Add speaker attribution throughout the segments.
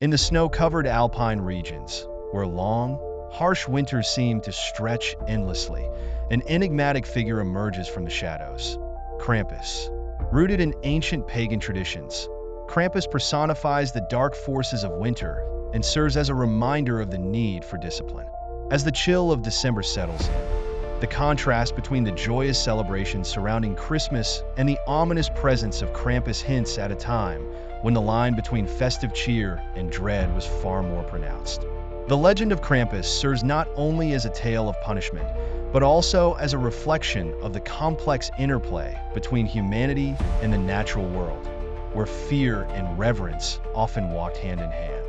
Speaker 1: In the snow-covered Alpine regions, where long, harsh winters seem to stretch endlessly, an enigmatic figure emerges from the shadows: Krampus. Rooted in ancient pagan traditions, Krampus personifies the dark forces of winter and serves as a reminder of the need for discipline. As the chill of December settles in, the contrast between the joyous celebrations surrounding Christmas and the ominous presence of Krampus hints at a time when the line between festive cheer and dread was far more pronounced. The legend of Krampus serves not only as a tale of punishment, but also as a reflection of the complex interplay between humanity and the natural world, where fear and reverence often walked hand in hand.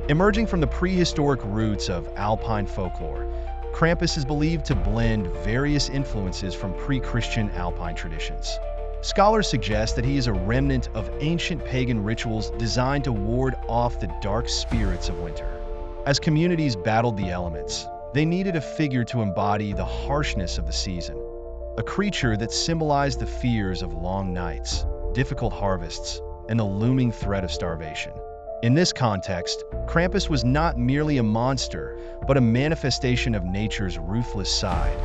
Speaker 1: Emerging from the prehistoric roots of Alpine folklore, Krampus is believed to blend various influences from pre-Christian Alpine traditions. Scholars suggest that he is a remnant of ancient pagan rituals designed to ward off the dark spirits of winter. As communities battled the elements, they needed a figure to embody the harshness of the season, a creature that symbolized the fears of long nights, difficult harvests, and the looming threat of starvation. In this context, Krampus was not merely a monster, but a manifestation of nature's ruthless side,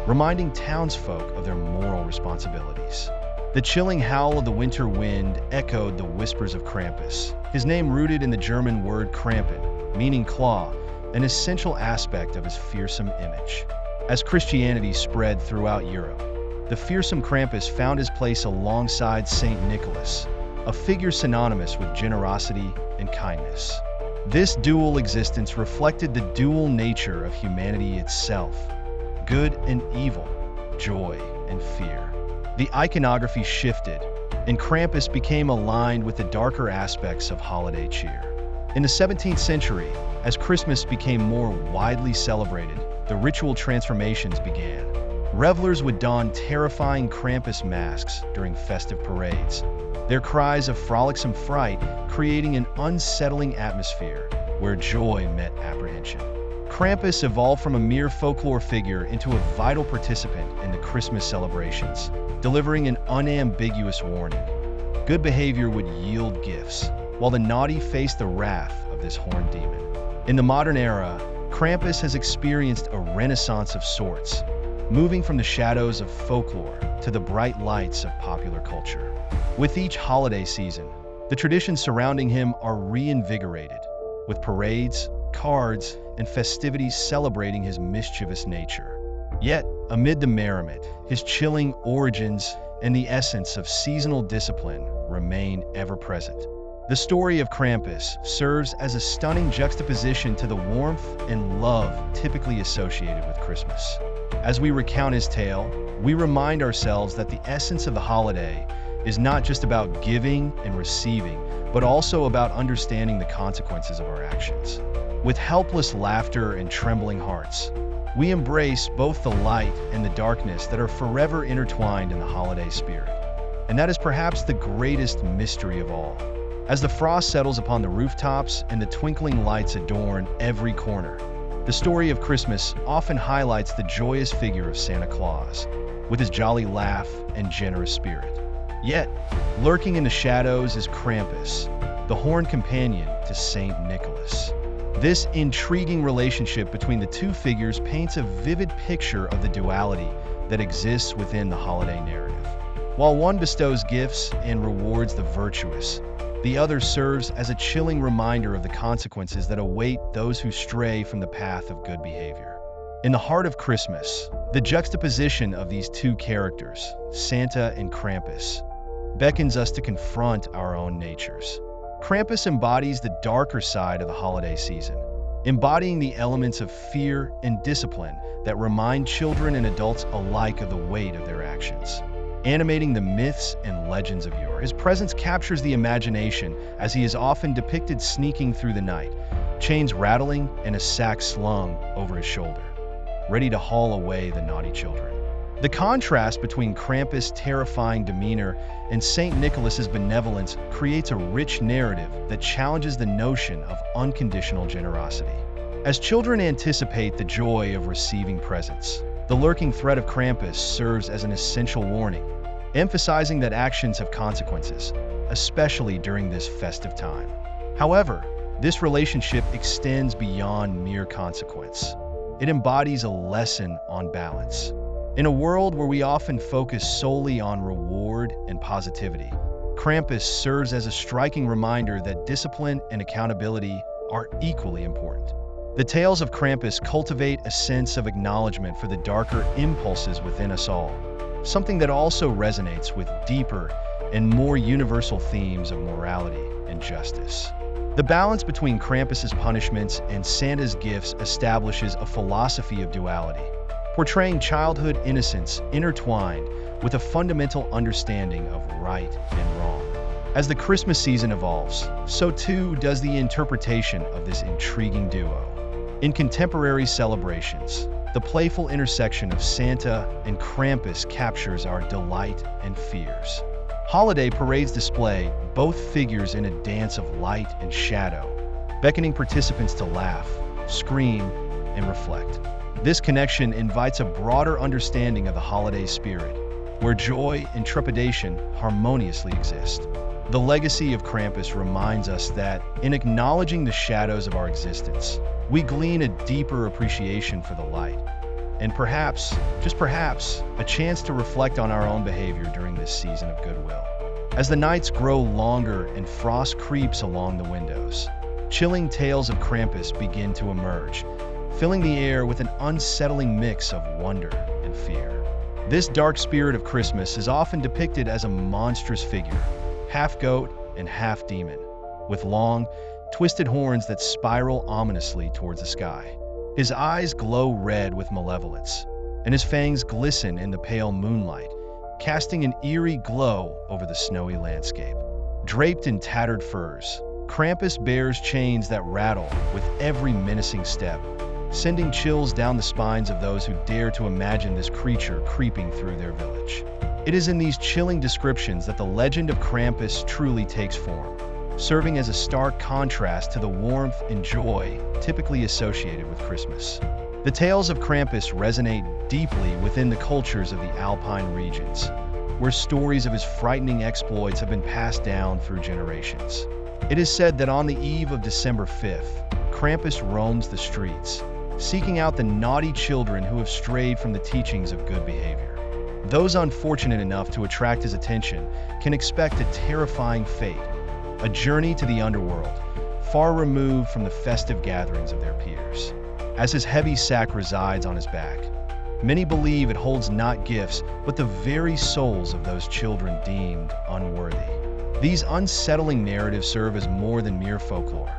Speaker 1: reminding townsfolk of their moral responsibilities. The chilling howl of the winter wind echoed the whispers of Krampus, his name rooted in the German word Krampen, meaning claw, an essential aspect of his fearsome image. As Christianity spread throughout Europe, the fearsome Krampus found his place alongside Saint Nicholas, a figure synonymous with generosity and kindness. This dual existence reflected the dual nature of humanity itself: good and evil, joy and fear. The iconography shifted, and Krampus became aligned with the darker aspects of holiday cheer. In the 17th century, as Christmas became more widely celebrated, the ritual transformations began. Revelers would don terrifying Krampus masks during festive parades, their cries of frolicsome fright creating an unsettling atmosphere where joy met apprehension. Krampus evolved from a mere folklore figure into a vital participant in the Christmas celebrations, delivering an unambiguous warning. Good behavior would yield gifts, while the naughty faced the wrath of this horned demon. In the modern era, Krampus has experienced a renaissance of sorts, moving from the shadows of folklore to the bright lights of popular culture. With each holiday season, the traditions surrounding him are reinvigorated, with parades, cards, and festivities celebrating his mischievous nature. Yet, amid the merriment, his chilling origins and the essence of seasonal discipline remain ever present. The story of Krampus serves as a stunning juxtaposition to the warmth and love typically associated with Christmas. As we recount his tale, we remind ourselves that the essence of the holiday is not just about giving and receiving, but also about understanding the consequences of our actions. With helpless laughter and trembling hearts, we embrace both the light and the darkness that are forever intertwined in the holiday spirit. And that is perhaps the greatest mystery of all. As the frost settles upon the rooftops and the twinkling lights adorn every corner, the story of Christmas often highlights the joyous figure of Santa Claus, with his jolly laugh and generous spirit. Yet, lurking in the shadows is Krampus, the horned companion to Saint Nicholas. This intriguing relationship between the two figures paints a vivid picture of the duality that exists within the holiday narrative. While one bestows gifts and rewards the virtuous, the other serves as a chilling reminder of the consequences that await those who stray from the path of good behavior. In the heart of Christmas, the juxtaposition of these two characters, Santa and Krampus, beckons us to confront our own natures. Krampus embodies the darker side of the holiday season, embodying the elements of fear and discipline that remind children and adults alike of the weight of their actions. Animating the myths and legends of yore, his presence captures the imagination as he is often depicted sneaking through the night, chains rattling and a sack slung over his shoulder, ready to haul away the naughty children. The contrast between Krampus' terrifying demeanor and St. Nicholas's benevolence creates a rich narrative that challenges the notion of unconditional generosity. As children anticipate the joy of receiving presents, the lurking threat of Krampus serves as an essential warning, emphasizing that actions have consequences, especially during this festive time. However, This relationship extends beyond mere consequence. It embodies a lesson on balance. In a world where we often focus solely on reward and positivity, Krampus serves as a striking reminder that discipline and accountability are equally important. The tales of Krampus cultivate a sense of acknowledgement for the darker impulses within us all, something that also resonates with deeper and more universal themes of morality and justice. The balance between Krampus's punishments and Santa's gifts establishes a philosophy of duality, portraying childhood innocence intertwined with a fundamental understanding of right and wrong. As the Christmas season evolves, so too does the interpretation of this intriguing duo. In contemporary celebrations, the playful intersection of Santa and Krampus captures our delight and fears. Holiday parades display both figures in a dance of light and shadow, beckoning participants to laugh, scream, and reflect. This connection invites a broader understanding of the holiday spirit, where joy and trepidation harmoniously exist. The legacy of Krampus reminds us that, in acknowledging the shadows of our existence, we glean a deeper appreciation for the light, and perhaps, just perhaps, a chance to reflect on our own behavior during this season of goodwill. As the nights grow longer and frost creeps along the windows, chilling tales of Krampus begin to emerge, filling the air with an unsettling mix of wonder and fear. This dark spirit of Christmas is often depicted as a monstrous figure, half goat and half demon, with long, twisted horns that spiral ominously towards the sky. His eyes glow red with malevolence, and his fangs glisten in the pale moonlight, casting an eerie glow over the snowy landscape. Draped in tattered furs, Krampus bears chains that rattle with every menacing step, sending chills down the spines of those who dare to imagine this creature creeping through their village. It is in these chilling descriptions that the legend of Krampus truly takes form, serving as a stark contrast to the warmth and joy typically associated with Christmas. The tales of Krampus resonate deeply within the cultures of the Alpine regions, where stories of his frightening exploits have been passed down through generations. It is said that on the eve of December 5th, Krampus roams the streets, seeking out the naughty children who have strayed from the teachings of good behavior. Those unfortunate enough to attract his attention can expect a terrifying fate, a journey to the underworld, far removed from the festive gatherings of their peers. As his heavy sack resides on his back, many believe it holds not gifts, but the very souls of those children deemed unworthy. These unsettling narratives serve as more than mere folklore.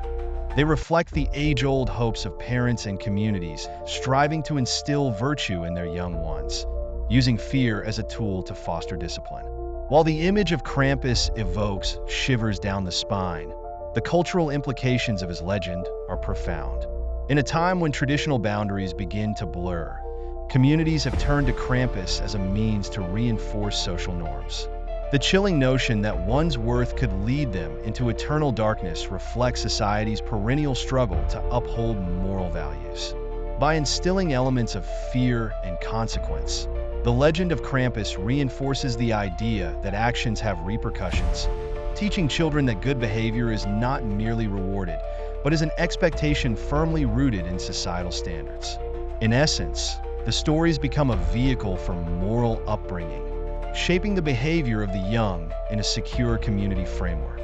Speaker 1: They reflect the age-old hopes of parents and communities striving to instill virtue in their young ones, using fear as a tool to foster discipline. While the image of Krampus evokes shivers down the spine, the cultural implications of his legend are profound. In a time when traditional boundaries begin to blur, communities have turned to Krampus as a means to reinforce social norms. The chilling notion that one's worth could lead them into eternal darkness reflects society's perennial struggle to uphold moral values. By instilling elements of fear and consequence, the legend of Krampus reinforces the idea that actions have repercussions, teaching children that good behavior is not merely rewarded, but is an expectation firmly rooted in societal standards. In essence, the stories become a vehicle for moral upbringing, shaping the behavior of the young in a secure community framework.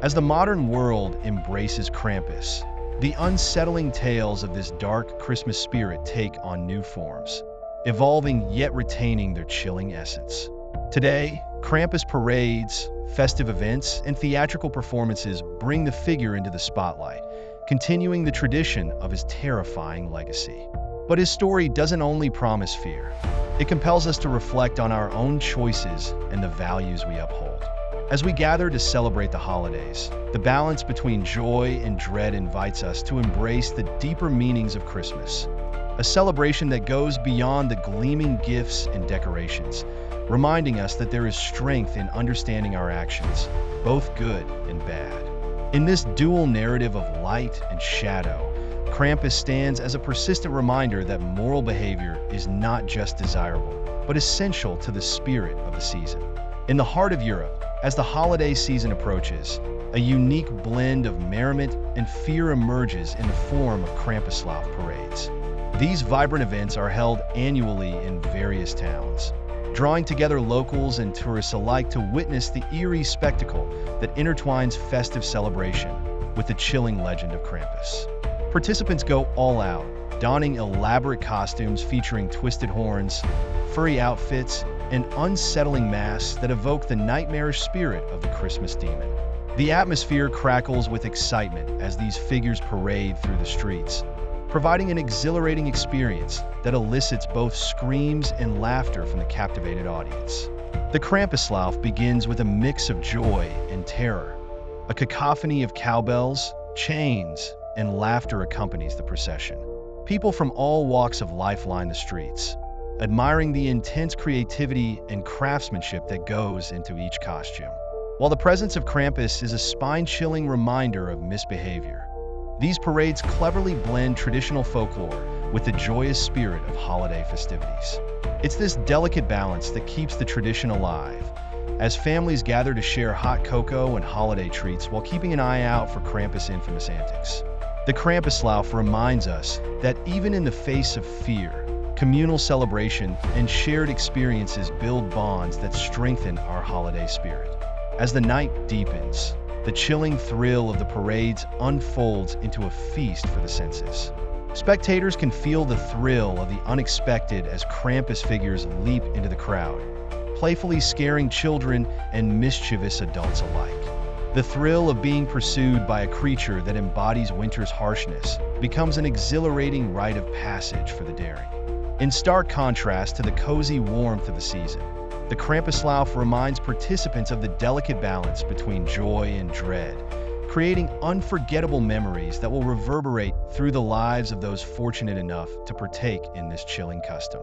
Speaker 1: As the modern world embraces Krampus, the unsettling tales of this dark Christmas spirit take on new forms, evolving yet retaining their chilling essence. Today, Krampus parades, festive events, and theatrical performances bring the figure into the spotlight, continuing the tradition of his terrifying legacy. But his story doesn't only promise fear. It compels us to reflect on our own choices and the values we uphold. As we gather to celebrate the holidays, the balance between joy and dread invites us to embrace the deeper meanings of Christmas, a celebration that goes beyond the gleaming gifts and decorations, reminding us that there is strength in understanding our actions, both good and bad. In this dual narrative of light and shadow, Krampus stands as a persistent reminder that moral behavior is not just desirable, but essential to the spirit of the season. In the heart of Europe, As the holiday season approaches, a unique blend of merriment and fear emerges in the form of Krampuslauf parades. These vibrant events are held annually in various towns, drawing together locals and tourists alike to witness the eerie spectacle that intertwines festive celebration with the chilling legend of Krampus. Participants go all out, donning elaborate costumes featuring twisted horns, furry outfits, and unsettling masks that evoke the nightmarish spirit of the Christmas demon. The atmosphere crackles with excitement as these figures parade through the streets, providing an exhilarating experience that elicits both screams and laughter from the captivated audience. The Krampuslauf begins with a mix of joy and terror. A cacophony of cowbells, chains, and laughter accompanies the procession. People from all walks of life line the streets, admiring the intense creativity and craftsmanship that goes into each costume. While the presence of Krampus is a spine-chilling reminder of misbehavior, these parades cleverly blend traditional folklore with the joyous spirit of holiday festivities. It's this delicate balance that keeps the tradition alive, as families gather to share hot cocoa and holiday treats while keeping an eye out for Krampus' infamous antics. The Krampuslauf reminds us that even in the face of fear, communal celebration and shared experiences build bonds that strengthen our holiday spirit. As the night deepens, the chilling thrill of the parades unfolds into a feast for the senses. Spectators can feel the thrill of the unexpected as Krampus figures leap into the crowd, playfully scaring children and mischievous adults alike. The thrill of being pursued by a creature that embodies winter's harshness becomes an exhilarating rite of passage for the daring. In stark contrast to the cozy warmth of the season, the Krampuslauf reminds participants of the delicate balance between joy and dread, creating unforgettable memories that will reverberate through the lives of those fortunate enough to partake in this chilling custom.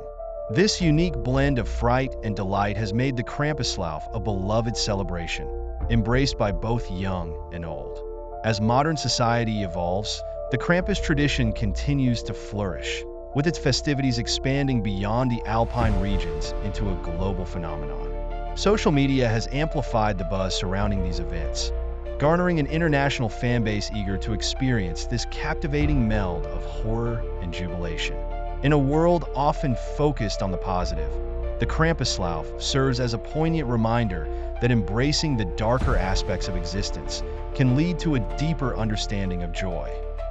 Speaker 1: This unique blend of fright and delight has made the Krampuslauf a beloved celebration, embraced by both young and old. As modern society evolves, the Krampus tradition continues to flourish, with its festivities expanding beyond the Alpine regions into a global phenomenon. Social media has amplified the buzz surrounding these events, garnering an international fan base eager to experience this captivating meld of horror and jubilation. In a world often focused on the positive, the Krampuslauf serves as a poignant reminder that embracing the darker aspects of existence can lead to a deeper understanding of joy.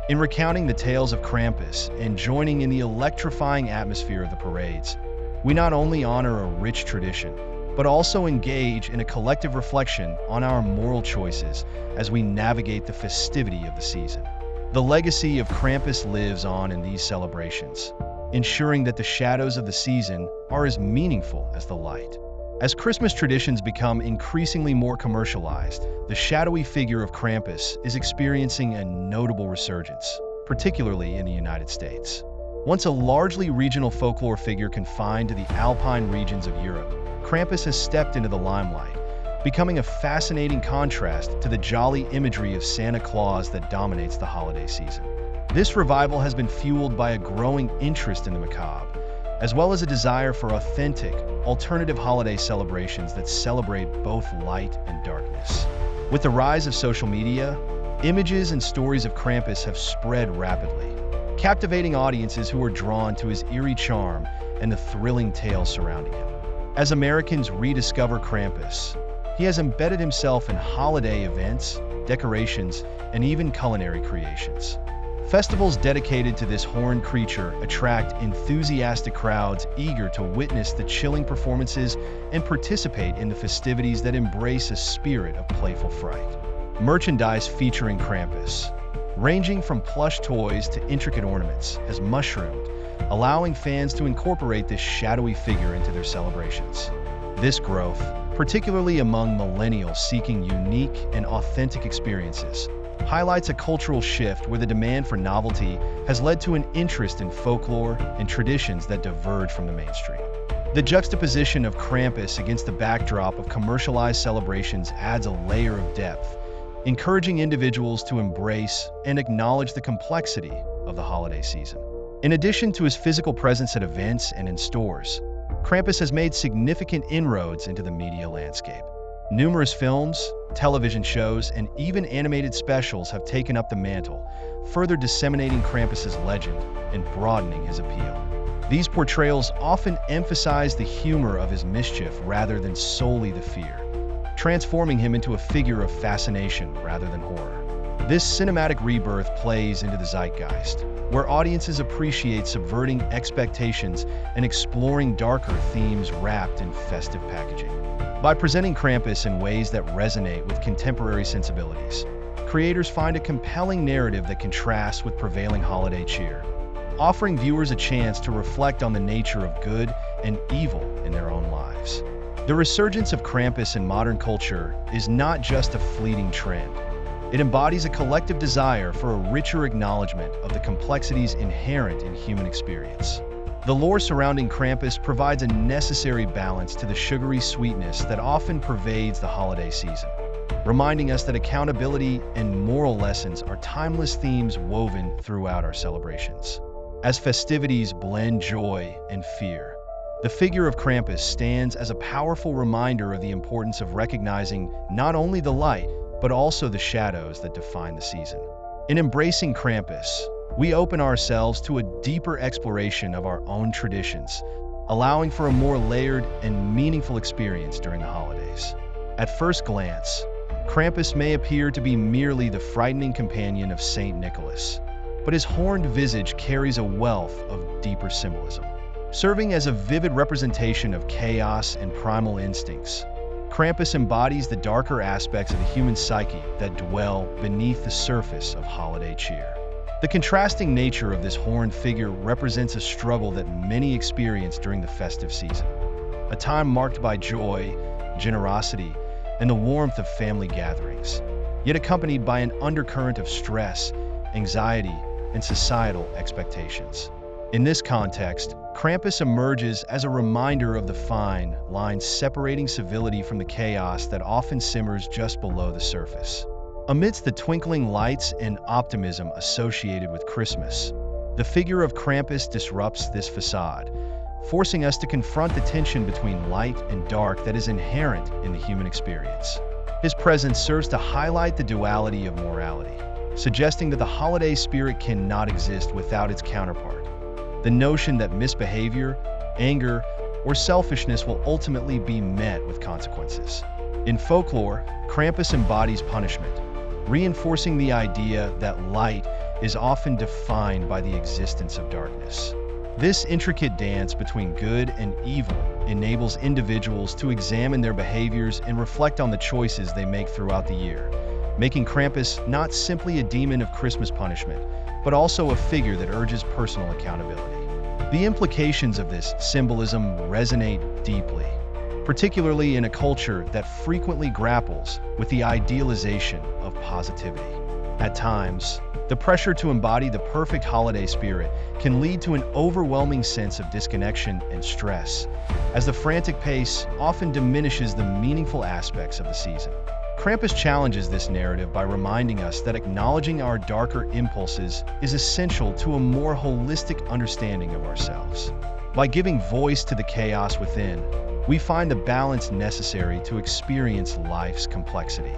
Speaker 1: In recounting the tales of Krampus and joining in the electrifying atmosphere of the parades, we not only honor a rich tradition, but also engage in a collective reflection on our moral choices as we navigate the festivity of the season. The legacy of Krampus lives on in these celebrations, ensuring that the shadows of the season are as meaningful as the light. As Christmas traditions become increasingly more commercialized, the shadowy figure of Krampus is experiencing a notable resurgence, particularly in the United States. Once a largely regional folklore figure confined to the Alpine regions of Europe, Krampus has stepped into the limelight, becoming a fascinating contrast to the jolly imagery of Santa Claus that dominates the holiday season. This revival has been fueled by a growing interest in the macabre, as well as a desire for authentic, alternative holiday celebrations that celebrate both light and darkness. With the rise of social media, images and stories of Krampus have spread rapidly, captivating audiences who are drawn to his eerie charm and the thrilling tales surrounding him. As Americans rediscover Krampus, he has embedded himself in holiday events, decorations, and even culinary creations. Festivals dedicated to this horned creature attract enthusiastic crowds eager to witness the chilling performances and participate in the festivities that embrace a spirit of playful fright. Merchandise featuring Krampus, ranging from plush toys to intricate ornaments, has mushroomed, allowing fans to incorporate this shadowy figure into their celebrations. This growth, particularly among millennials seeking unique and authentic experiences, highlights a cultural shift where the demand for novelty has led to an interest in folklore and traditions that diverge from the mainstream. The juxtaposition of Krampus against the backdrop of commercialized celebrations adds a layer of depth, encouraging individuals to embrace and acknowledge the complexity of the holiday season. In addition to his physical presence at events and in stores, Krampus has made significant inroads into the media landscape. Numerous films, television shows, and even animated specials have taken up the mantle, further disseminating Krampus's legend and broadening his appeal. These portrayals often emphasize the humor of his mischief rather than solely the fear, transforming him into a figure of fascination rather than horror. This cinematic rebirth plays into the zeitgeist, where audiences appreciate subverting expectations and exploring darker themes wrapped in festive packaging. By presenting Krampus in ways that resonate with contemporary sensibilities, creators find a compelling narrative that contrasts with prevailing holiday cheer, offering viewers a chance to reflect on the nature of good and evil in their own lives. The resurgence of Krampus in modern culture is not just a fleeting trend. It embodies a collective desire for a richer acknowledgement of the complexities inherent in human experience. The lore surrounding Krampus provides a necessary balance to the sugary sweetness that often pervades the holiday season, reminding us that accountability and moral lessons are timeless themes woven throughout our celebrations. As festivities blend joy and fear, the figure of Krampus stands as a powerful reminder of the importance of recognizing not only the light, but also the shadows that define the season. In embracing Krampus, we open ourselves to a deeper exploration of our own traditions, allowing for a more layered and meaningful experience during the holidays. At first glance, Krampus may appear to be merely the frightening companion of Saint Nicholas, but his horned visage carries a wealth of deeper symbolism. Serving as a vivid representation of chaos and primal instincts, Krampus embodies the darker aspects of the human psyche that dwell beneath the surface of holiday cheer. The contrasting nature of this horned figure represents a struggle that many experience during the festive season, a time marked by joy, generosity, and the warmth of family gatherings, yet accompanied by an undercurrent of stress, anxiety, and societal expectations. In this context, Krampus emerges as a reminder of the fine line separating civility from the chaos that often simmers just below the surface. Amidst the twinkling lights and optimism associated with Christmas, the figure of Krampus disrupts this facade, forcing us to confront the tension between light and dark that is inherent in the human experience. His presence serves to highlight the duality of morality, suggesting that the holiday spirit cannot exist without its counterpart, the notion that misbehavior, anger, or selfishness will ultimately be met with consequences. In folklore, Krampus embodies punishment, reinforcing the idea that light is often defined by the existence of darkness. This intricate dance between good and evil enables individuals to examine their behaviors and reflect on the choices they make throughout the year, making Krampus not simply a demon of Christmas punishment, but also a figure that urges personal accountability. The implications of this symbolism resonate deeply, particularly in a culture that frequently grapples with the idealization of positivity. At times, the pressure to embody the perfect holiday spirit can lead to an overwhelming sense of disconnection and stress, as the frantic pace often diminishes the meaningful aspects of the season. Krampus challenges this narrative by reminding us that acknowledging our darker impulses is essential to a more holistic understanding of ourselves. By giving voice to the chaos within, we find the balance necessary to experience life's complexity.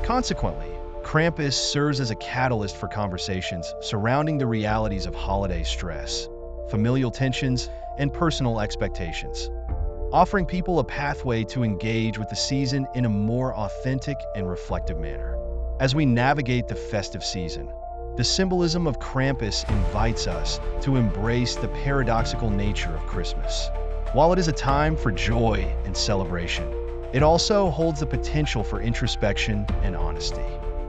Speaker 1: Consequently, Krampus serves as a catalyst for conversations surrounding the realities of holiday stress, familial tensions, and personal expectations, offering people a pathway to engage with the season in a more authentic and reflective manner. As we navigate the festive season, the symbolism of Krampus invites us to embrace the paradoxical nature of Christmas. While it is a time for joy and celebration, it also holds the potential for introspection and honesty.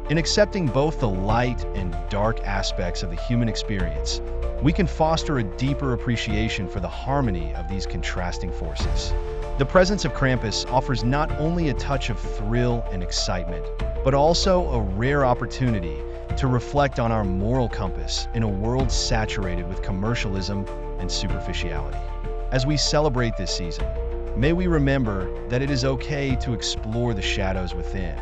Speaker 1: In accepting both the light and dark aspects of the human experience, we can foster a deeper appreciation for the harmony of these contrasting forces. The presence of Krampus offers not only a touch of thrill and excitement, but also a rare opportunity to reflect on our moral compass in a world saturated with commercialism and superficiality. As we celebrate this season, may we remember that it is okay to explore the shadows within,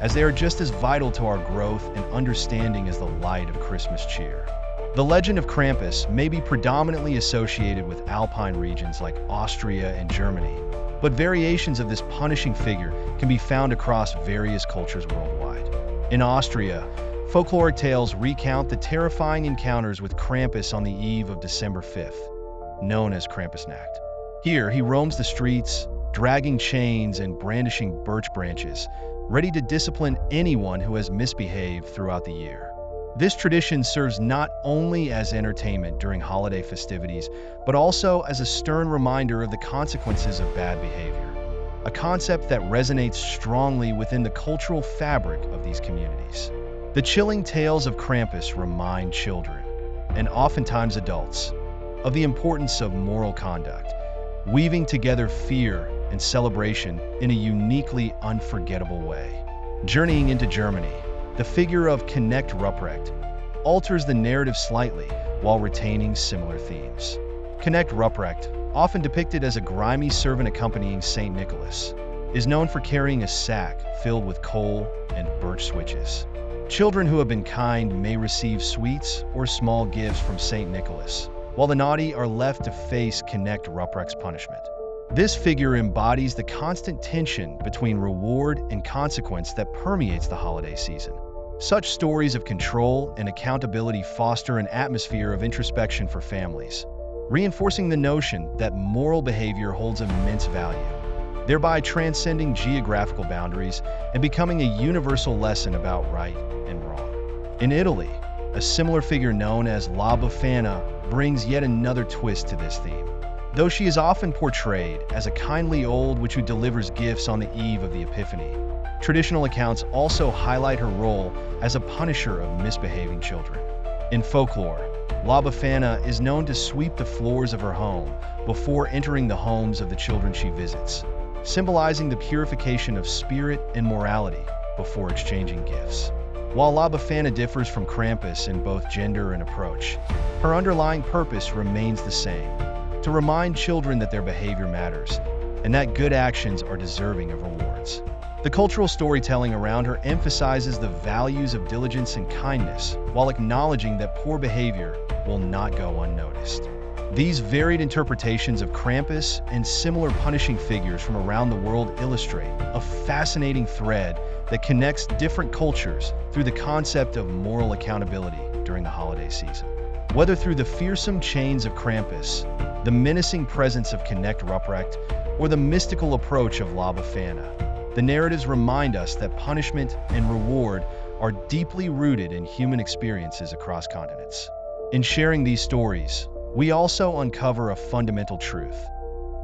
Speaker 1: as they are just as vital to our growth and understanding as the light of Christmas cheer. The legend of Krampus may be predominantly associated with Alpine regions like Austria and Germany, but variations of this punishing figure can be found across various cultures worldwide. In Austria, folkloric tales recount the terrifying encounters with Krampus on the eve of December 5th, known as Krampusnacht. Here, he roams the streets, dragging chains and brandishing birch branches, ready to discipline anyone who has misbehaved throughout the year. This tradition serves not only as entertainment during holiday festivities, but also as a stern reminder of the consequences of bad behavior, a concept that resonates strongly within the cultural fabric of these communities. The chilling tales of Krampus remind children, and oftentimes adults, of the importance of moral conduct, weaving together fear and celebration in a uniquely unforgettable way. Journeying into Germany, the figure of Knecht Ruprecht alters the narrative slightly while retaining similar themes. Knecht Ruprecht, often depicted as a grimy servant accompanying St. Nicholas, is known for carrying a sack filled with coal and birch switches. Children who have been kind may receive sweets or small gifts from St. Nicholas, while the naughty are left to face Knecht Ruprecht's punishment. This figure embodies the constant tension between reward and consequence that permeates the holiday season. Such stories of control and accountability foster an atmosphere of introspection for families, reinforcing the notion that moral behavior holds immense value, thereby transcending geographical boundaries and becoming a universal lesson about right and wrong. In Italy, a similar figure known as La Befana brings yet another twist to this theme. Though she is often portrayed as a kindly old witch who delivers gifts on the eve of the Epiphany, traditional accounts also highlight her role as a punisher of misbehaving children. In folklore, La Befana is known to sweep the floors of her home before entering the homes of the children she visits, symbolizing the purification of spirit and morality before exchanging gifts. While La Befana differs from Krampus in both gender and approach, her underlying purpose remains the same: to remind children that their behavior matters and that good actions are deserving of rewards. The cultural storytelling around her emphasizes the values of diligence and kindness while acknowledging that poor behavior will not go unnoticed. These varied interpretations of Krampus and similar punishing figures from around the world illustrate a fascinating thread that connects different cultures through the concept of moral accountability during the holiday season. Whether through the fearsome chains of Krampus, the menacing presence of Knecht Ruprecht, or the mystical approach of La Befana, the narratives remind us that punishment and reward are deeply rooted in human experiences across continents. In sharing these stories, we also uncover a fundamental truth.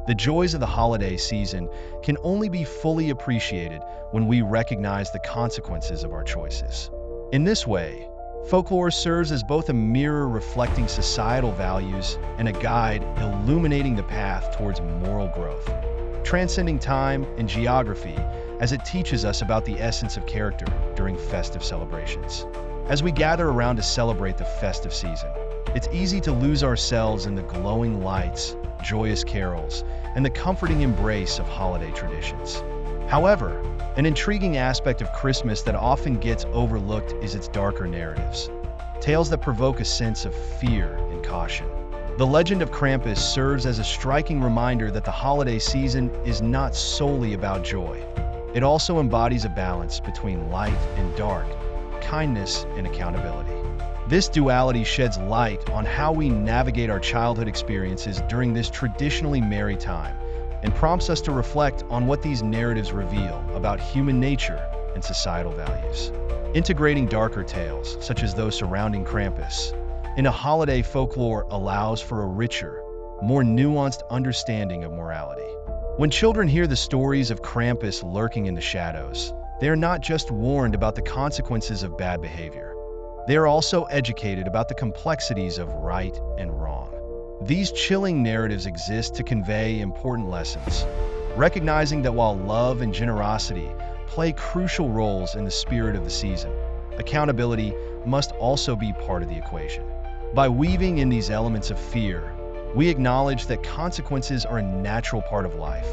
Speaker 1: The joys of the holiday season can only be fully appreciated when we recognize the consequences of our choices. In this way, folklore serves as both a mirror reflecting societal values and a guide illuminating the path towards moral growth, transcending time and geography as it teaches us about the essence of character during festive celebrations. As we gather around to celebrate the festive season, it's easy to lose ourselves in the glowing lights, joyous carols, and the comforting embrace of holiday traditions. However, an intriguing aspect of Christmas that often gets overlooked is its darker narratives, tales that provoke a sense of fear and caution. The legend of Krampus serves as a striking reminder that the holiday season is not solely about joy. It also embodies a balance between light and dark, kindness and accountability. This duality sheds light on how we navigate our childhood experiences during this traditionally merry time, and prompts us to reflect on what these narratives reveal about human nature and societal values. Integrating darker tales, such as those surrounding Krampus, in a holiday folklore allows for a richer, more nuanced understanding of morality. When children hear the stories of Krampus lurking in the shadows, they are not just warned about the consequences of bad behavior. They are also educated about the complexities of right and wrong. These chilling narratives exist to convey important lessons, recognizing that while love and generosity play crucial roles in the spirit of the season, accountability must also be part of the equation. By weaving in these elements of fear, we acknowledge that consequences are a natural part of life,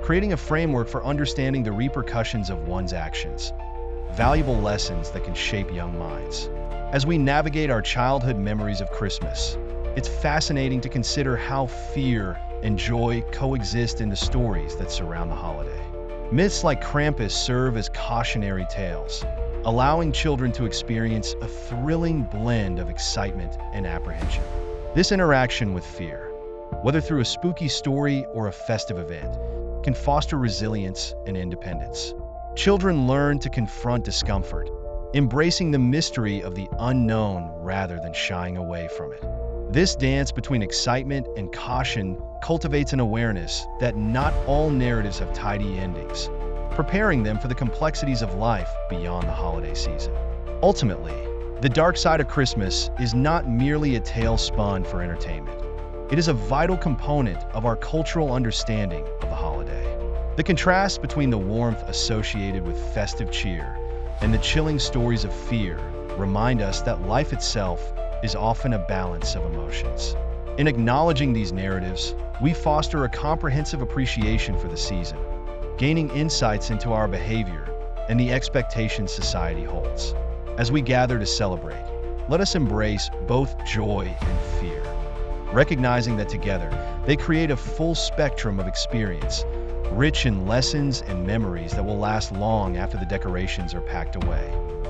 Speaker 1: creating a framework for understanding the repercussions of one's actions, valuable lessons that can shape young minds. As we navigate our childhood memories of Christmas, it's fascinating to consider how fear and joy coexist in the stories that surround the holiday. Myths like Krampus serve as cautionary tales, allowing children to experience a thrilling blend of excitement and apprehension. This interaction with fear, whether through a spooky story or a festive event, can foster resilience and independence. Children learn to confront discomfort, embracing the mystery of the unknown rather than shying away from it. This dance between excitement and caution cultivates an awareness that not all narratives have tidy endings, preparing them for the complexities of life beyond the holiday season. Ultimately, the dark side of Christmas is not merely a tale spun for entertainment. It is a vital component of our cultural understanding of the holiday. The contrast between the warmth associated with festive cheer and the chilling stories of fear remind us that life itself is often a balance of emotions. In acknowledging these narratives, we foster a comprehensive appreciation for the season, gaining insights into our behavior and the expectations society holds. As we gather to celebrate, let us embrace both joy and fear, recognizing that together they create a full spectrum of experience, rich in lessons and memories that will last long after the decorations are packed away.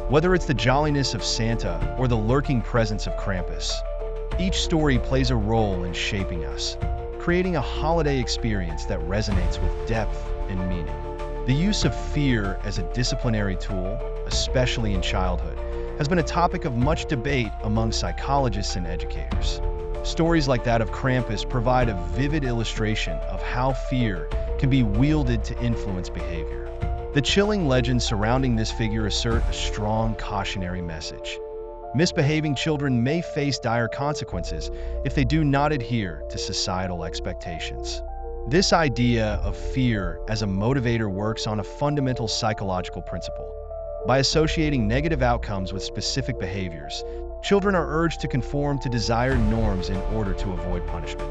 Speaker 1: Whether it's the jolliness of Santa or the lurking presence of Krampus, each story plays a role in shaping us, creating a holiday experience that resonates with depth and meaning. The use of fear as a disciplinary tool, especially in childhood, has been a topic of much debate among psychologists and educators. Stories like that of Krampus provide a vivid illustration of how fear can be wielded to influence behavior. The chilling legends surrounding this figure assert a strong cautionary message. Misbehaving children may face dire consequences if they do not adhere to societal expectations. This idea of fear as a motivator works on a fundamental psychological principle. By associating negative outcomes with specific behaviors, children are urged to conform to desired norms in order to avoid punishment.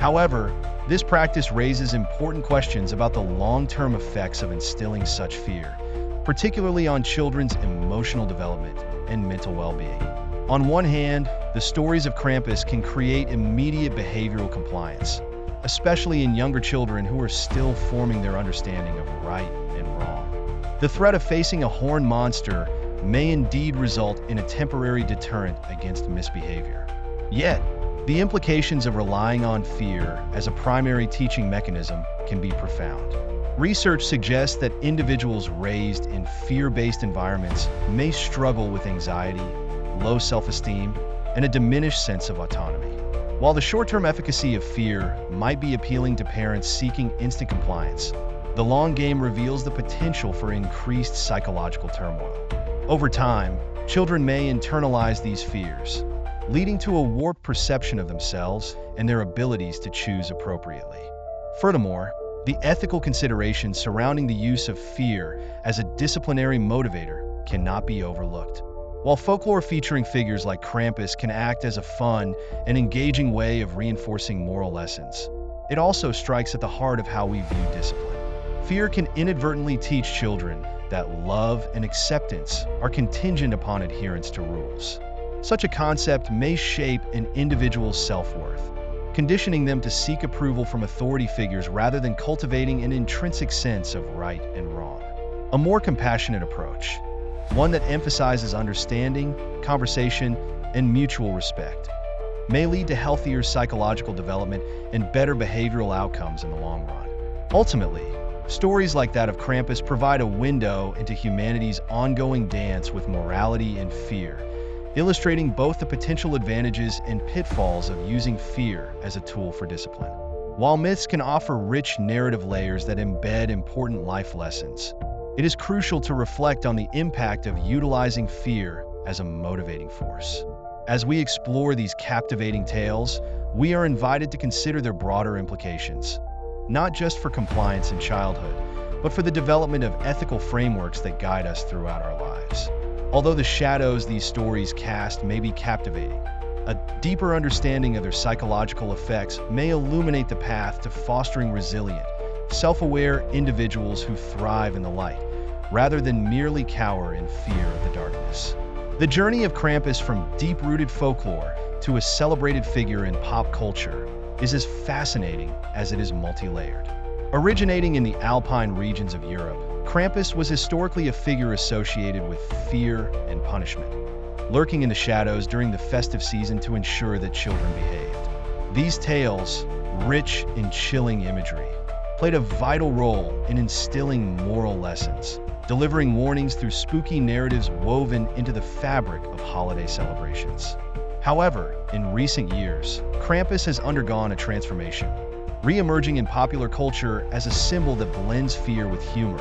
Speaker 1: However, this practice raises important questions about the long-term effects of instilling such fear, particularly on children's emotional development and mental well-being. On one hand, the stories of Krampus can create immediate behavioral compliance, especially in younger children who are still forming their understanding of right and wrong. The threat of facing a horned monster may indeed result in a temporary deterrent against misbehavior. Yet, the implications of relying on fear as a primary teaching mechanism can be profound. Research suggests that individuals raised in fear-based environments may struggle with anxiety, low self-esteem, and a diminished sense of autonomy. While the short-term efficacy of fear might be appealing to parents seeking instant compliance, the long game reveals the potential for increased psychological turmoil. Over time, children may internalize these fears, leading to a warped perception of themselves and their abilities to choose appropriately. Furthermore, the ethical considerations surrounding the use of fear as a disciplinary motivator cannot be overlooked. While folklore featuring figures like Krampus can act as a fun and engaging way of reinforcing moral lessons, it also strikes at the heart of how we view discipline. Fear can inadvertently teach children that love and acceptance are contingent upon adherence to rules. Such a concept may shape an individual's self-worth, conditioning them to seek approval from authority figures rather than cultivating an intrinsic sense of right and wrong. A more compassionate approach, one that emphasizes understanding, conversation, and mutual respect, may lead to healthier psychological development and better behavioral outcomes in the long run. Ultimately, stories like that of Krampus provide a window into humanity's ongoing dance with morality and fear, illustrating both the potential advantages and pitfalls of using fear as a tool for discipline. While myths can offer rich narrative layers that embed important life lessons, it is crucial to reflect on the impact of utilizing fear as a motivating force. As we explore these captivating tales, we are invited to consider their broader implications, not just for compliance in childhood, but for the development of ethical frameworks that guide us throughout our lives. Although the shadows these stories cast may be captivating, a deeper understanding of their psychological effects may illuminate the path to fostering resilient, self-aware individuals who thrive in the light, rather than merely cower in fear of the darkness. The journey of Krampus from deep-rooted folklore to a celebrated figure in pop culture is as fascinating as it is multi-layered. Originating in the Alpine regions of Europe, Krampus was historically a figure associated with fear and punishment, lurking in the shadows during the festive season to ensure that children behaved. These tales, rich in chilling imagery, played a vital role in instilling moral lessons, delivering warnings through spooky narratives woven into the fabric of holiday celebrations. However, in recent years, Krampus has undergone a transformation, re-emerging in popular culture as a symbol that blends fear with humor,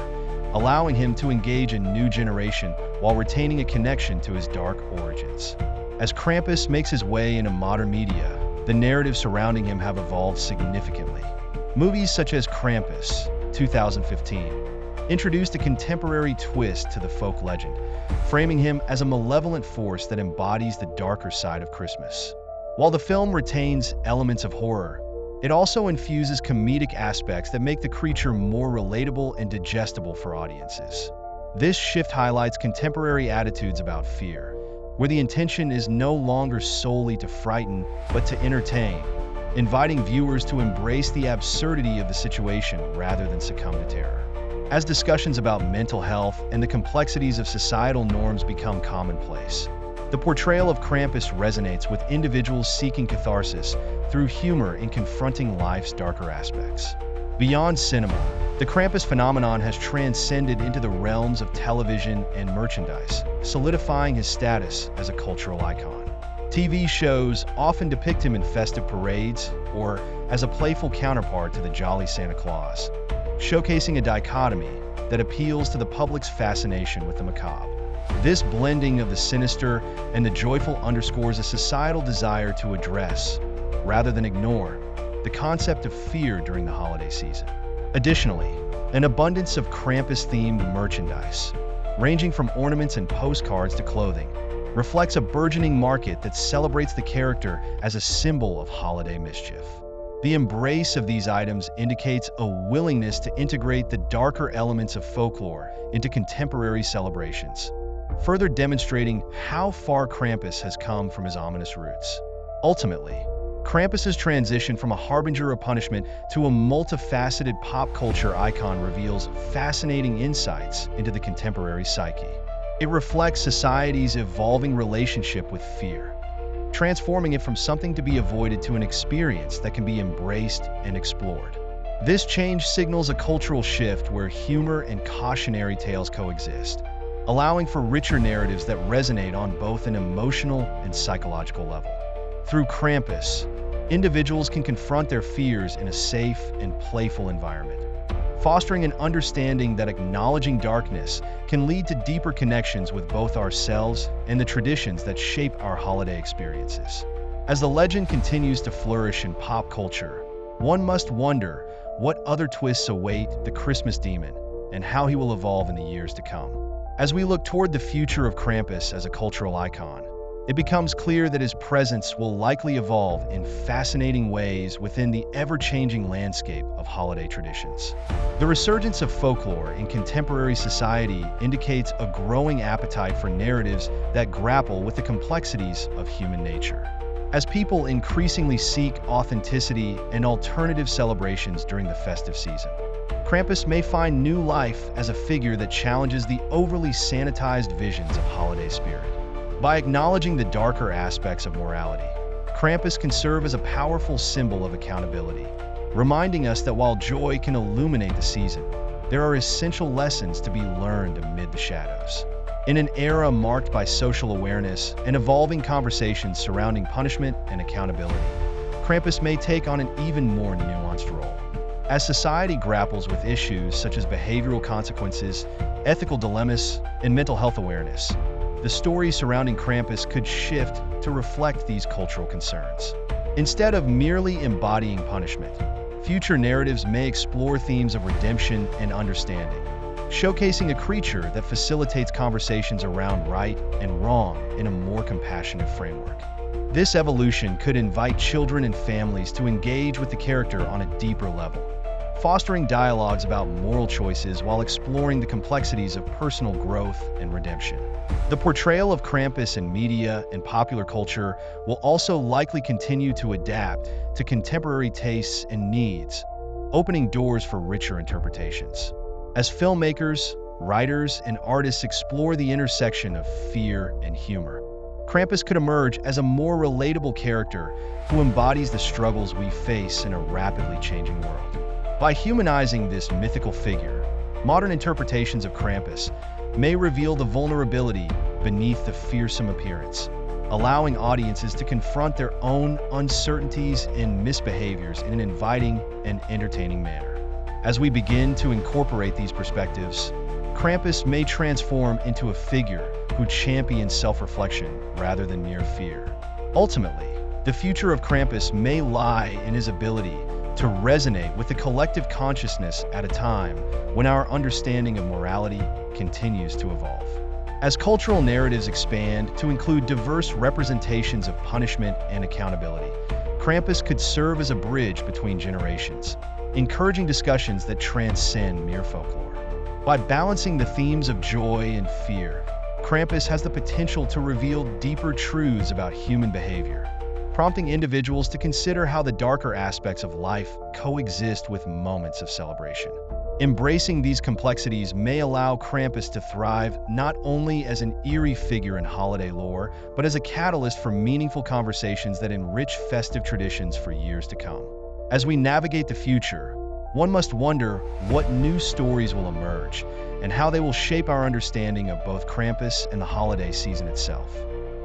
Speaker 1: allowing him to engage a new generation while retaining a connection to his dark origins. As Krampus makes his way into modern media, the narratives surrounding him have evolved significantly. Movies such as Krampus, 2015, introduced a contemporary twist to the folk legend, framing him as a malevolent force that embodies the darker side of Christmas. While the film retains elements of horror, it also infuses comedic aspects that make the creature more relatable and digestible for audiences. This shift highlights contemporary attitudes about fear, where the intention is no longer solely to frighten, but to entertain, inviting viewers to embrace the absurdity of the situation rather than succumb to terror. As discussions about mental health and the complexities of societal norms become commonplace, the portrayal of Krampus resonates with individuals seeking catharsis through humor in confronting life's darker aspects. Beyond cinema, the Krampus phenomenon has transcended into the realms of television and merchandise, solidifying his status as a cultural icon. TV shows often depict him in festive parades or as a playful counterpart to the jolly Santa Claus, showcasing a dichotomy that appeals to the public's fascination with the macabre. This blending of the sinister and the joyful underscores a societal desire to address, rather than ignore, the concept of fear during the holiday season. Additionally, an abundance of Krampus-themed merchandise, ranging from ornaments and postcards to clothing, reflects a burgeoning market that celebrates the character as a symbol of holiday mischief. The embrace of these items indicates a willingness to integrate the darker elements of folklore into contemporary celebrations, further demonstrating how far Krampus has come from his ominous roots. Ultimately, Krampus's transition from a harbinger of punishment to a multifaceted pop culture icon reveals fascinating insights into the contemporary psyche. It reflects society's evolving relationship with fear, transforming it from something to be avoided to an experience that can be embraced and explored. This change signals a cultural shift where humor and cautionary tales coexist, allowing for richer narratives that resonate on both an emotional and psychological level. Through Krampus, individuals can confront their fears in a safe and playful environment, fostering an understanding that acknowledging darkness can lead to deeper connections with both ourselves and the traditions that shape our holiday experiences. As the legend continues to flourish in pop culture, one must wonder what other twists await the Christmas demon and how he will evolve in the years to come. As we look toward the future of Krampus as a cultural icon, it becomes clear that his presence will likely evolve in fascinating ways within the ever-changing landscape of holiday traditions. The resurgence of folklore in contemporary society indicates a growing appetite for narratives that grapple with the complexities of human nature. As people increasingly seek authenticity and alternative celebrations during the festive season, Krampus may find new life as a figure that challenges the overly sanitized visions of holiday spirit. By acknowledging the darker aspects of morality, Krampus can serve as a powerful symbol of accountability, reminding us that while joy can illuminate the season, there are essential lessons to be learned amid the shadows. In an era marked by social awareness and evolving conversations surrounding punishment and accountability, Krampus may take on an even more nuanced role. As society grapples with issues such as behavioral consequences, ethical dilemmas, and mental health awareness, the story surrounding Krampus could shift to reflect these cultural concerns. Instead of merely embodying punishment, future narratives may explore themes of redemption and understanding, showcasing a creature that facilitates conversations around right and wrong in a more compassionate framework. This evolution could invite children and families to engage with the character on a deeper level, fostering dialogues about moral choices while exploring the complexities of personal growth and redemption. The portrayal of Krampus in media and popular culture will also likely continue to adapt to contemporary tastes and needs, opening doors for richer interpretations. As filmmakers, writers, and artists explore the intersection of fear and humor, Krampus could emerge as a more relatable character who embodies the struggles we face in a rapidly changing world. By humanizing this mythical figure, modern interpretations of Krampus may reveal the vulnerability beneath the fearsome appearance, allowing audiences to confront their own uncertainties and misbehaviors in an inviting and entertaining manner. As we begin to incorporate these perspectives, Krampus may transform into a figure who champions self-reflection rather than mere fear. Ultimately, the future of Krampus may lie in his ability to resonate with the collective consciousness at a time when our understanding of morality continues to evolve. As cultural narratives expand to include diverse representations of punishment and accountability, Krampus could serve as a bridge between generations, encouraging discussions that transcend mere folklore. By balancing the themes of joy and fear, Krampus has the potential to reveal deeper truths about human behavior, prompting individuals to consider how the darker aspects of life coexist with moments of celebration. Embracing these complexities may allow Krampus to thrive not only as an eerie figure in holiday lore, but as a catalyst for meaningful conversations that enrich festive traditions for years to come. As we navigate the future, one must wonder what new stories will emerge and how they will shape our understanding of both Krampus and the holiday season itself.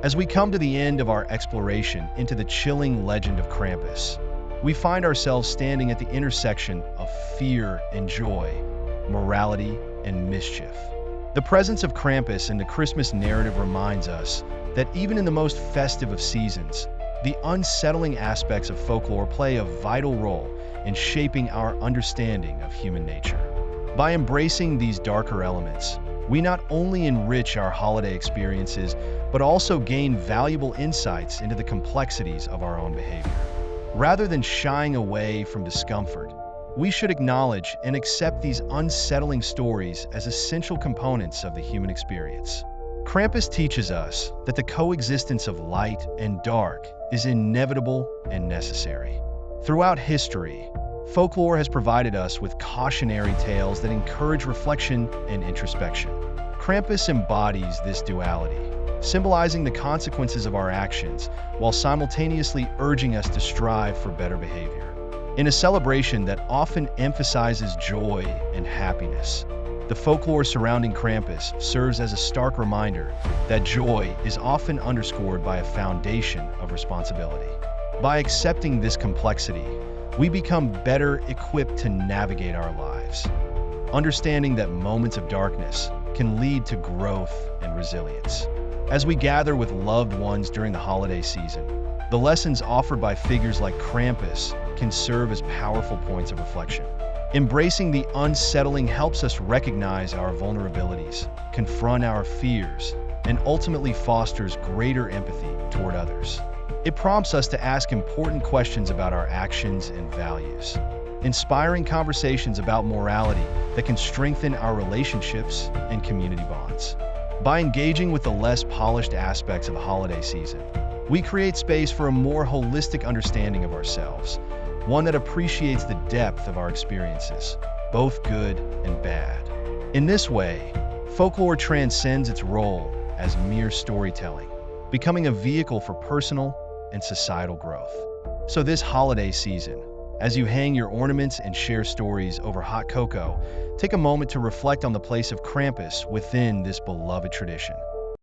Speaker 1: As we come to the end of our exploration into the chilling legend of Krampus, we find ourselves standing at the intersection of fear and joy, morality and mischief. The presence of Krampus in the Christmas narrative reminds us that even in the most festive of seasons, the unsettling aspects of folklore play a vital role in shaping our understanding of human nature. By embracing these darker elements, we not only enrich our holiday experiences, but also gain valuable insights into the complexities of our own behavior. Rather than shying away from discomfort, we should acknowledge and accept these unsettling stories as essential components of the human experience. Krampus teaches us that the coexistence of light and dark is inevitable and necessary. Throughout history, folklore has provided us with cautionary tales that encourage reflection and introspection. Krampus embodies this duality, symbolizing the consequences of our actions while simultaneously urging us to strive for better behavior. In a celebration that often emphasizes joy and happiness, the folklore surrounding Krampus serves as a stark reminder that joy is often underscored by a foundation of responsibility. By accepting this complexity, we become better equipped to navigate our lives, understanding that moments of darkness can lead to growth and resilience. As we gather with loved ones during the holiday season, the lessons offered by figures like Krampus can serve as powerful points of reflection. Embracing the unsettling helps us recognize our vulnerabilities, confront our fears, and ultimately fosters greater empathy toward others. It prompts us to ask important questions about our actions and values, inspiring conversations about morality that can strengthen our relationships and community bonds. By engaging with the less polished aspects of holiday season, we create space for a more holistic understanding of ourselves, one that appreciates the depth of our experiences, both good and bad. In this way, folklore transcends its role as mere storytelling, becoming a vehicle for personal and societal growth. So this holiday season, as you hang your ornaments and share stories over hot cocoa, take a moment to reflect on the place of Krampus within this beloved tradition.